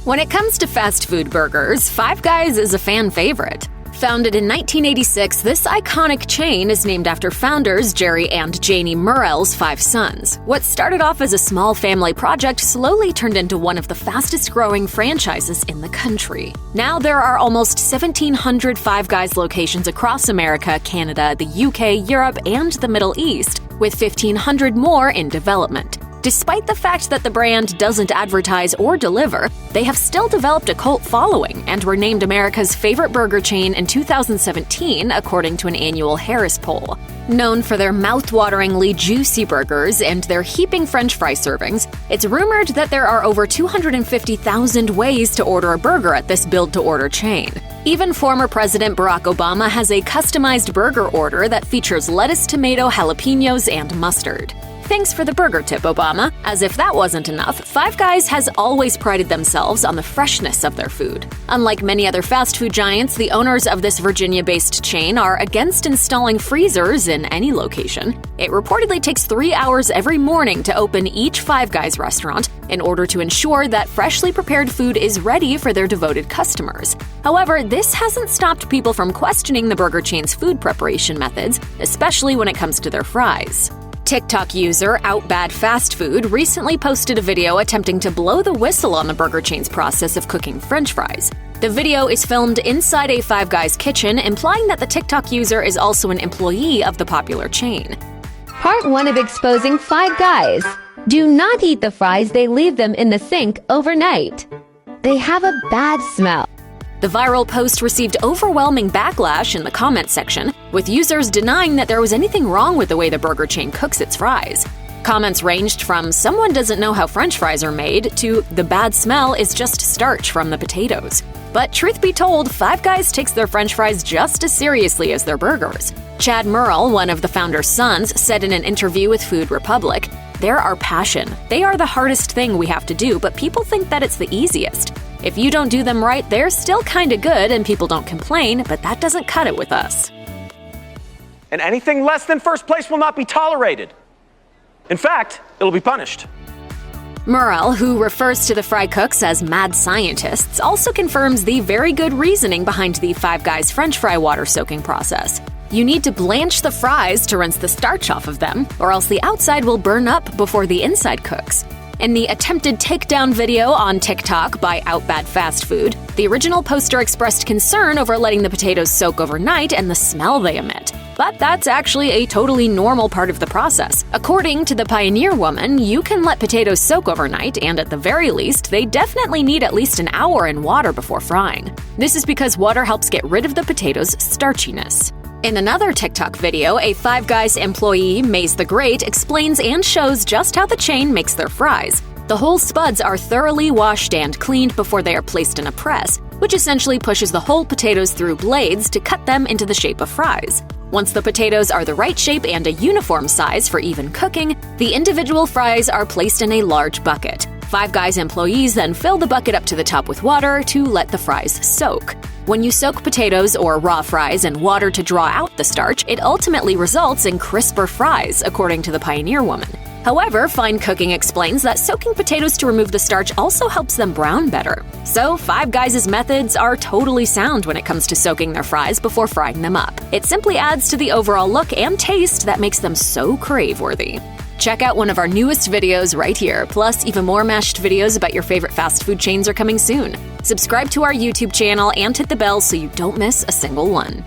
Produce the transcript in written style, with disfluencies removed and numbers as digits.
When it comes to fast food burgers, Five Guys is a fan favorite. Founded in 1986, this iconic chain is named after founders Jerry and Janie Murrell's 5 sons. What started off as a small family project slowly turned into one of the fastest-growing franchises in the country. Now there are almost 1,700 Five Guys locations across America, Canada, the UK, Europe, and the Middle East, with 1,500 more in development. Despite the fact that the brand doesn't advertise or deliver, they have still developed a cult following and were named America's favorite burger chain in 2017, according to an annual Harris poll. Known for their mouth-wateringly juicy burgers and their heaping French fry servings, it's rumored that there are over 250,000 ways to order a burger at this build-to-order chain. Even former President Barack Obama has a customized burger order that features lettuce, tomato, jalapenos, and mustard. Thanks for the burger tip, Obama. As if that wasn't enough, Five Guys has always prided themselves on the freshness of their food. Unlike many other fast food giants, the owners of this Virginia-based chain are against installing freezers in any location. It reportedly takes 3 hours every morning to open each Five Guys restaurant in order to ensure that freshly prepared food is ready for their devoted customers. However, this hasn't stopped people from questioning the burger chain's food preparation methods, especially when it comes to their fries. TikTok user OutBadFastFood recently posted a video attempting to blow the whistle on the burger chain's process of cooking French fries. The video is filmed inside a Five Guys kitchen, implying that the TikTok user is also an employee of the popular chain. Part 1 of exposing Five Guys. Do not eat the fries, they leave them in the sink overnight. They have a bad smell. The viral post received overwhelming backlash in the comment section, with users denying that there was anything wrong with the way the burger chain cooks its fries. Comments ranged from "someone doesn't know how French fries are made" to "the bad smell is just starch from the potatoes." But truth be told, Five Guys takes their French fries just as seriously as their burgers. Chad Murrell, one of the founder's sons, said in an interview with Food Republic, "They're our passion. They are the hardest thing we have to do, but people think that it's the easiest. If you don't do them right, they're still kinda good and people don't complain, but that doesn't cut it with us." And anything less than first place will not be tolerated. In fact, it'll be punished. Murrell, who refers to the fry cooks as mad scientists, also confirms the very good reasoning behind the Five Guys French fry water soaking process. You need to blanch the fries to rinse the starch off of them, or else the outside will burn up before the inside cooks. In the attempted takedown video on TikTok by OutBadFastFood, the original poster expressed concern over letting the potatoes soak overnight and the smell they emit. But that's actually a totally normal part of the process. According to the Pioneer Woman, you can let potatoes soak overnight, and at the very least, they definitely need at least an hour in water before frying. This is because water helps get rid of the potatoes' starchiness. In another TikTok video, a Five Guys employee, Maze the Great, explains and shows just how the chain makes their fries. The whole spuds are thoroughly washed and cleaned before they are placed in a press, which essentially pushes the whole potatoes through blades to cut them into the shape of fries. Once the potatoes are the right shape and a uniform size for even cooking, the individual fries are placed in a large bucket. Five Guys employees then fill the bucket up to the top with water to let the fries soak. When you soak potatoes or raw fries in water to draw out the starch, it ultimately results in crisper fries, according to the Pioneer Woman. However, Fine Cooking explains that soaking potatoes to remove the starch also helps them brown better. So, Five Guys' methods are totally sound when it comes to soaking their fries before frying them up. It simply adds to the overall look and taste that makes them so crave-worthy. Check out one of our newest videos right here, plus even more mashed videos about your favorite fast food chains are coming soon. Subscribe to our YouTube channel and hit the bell so you don't miss a single one.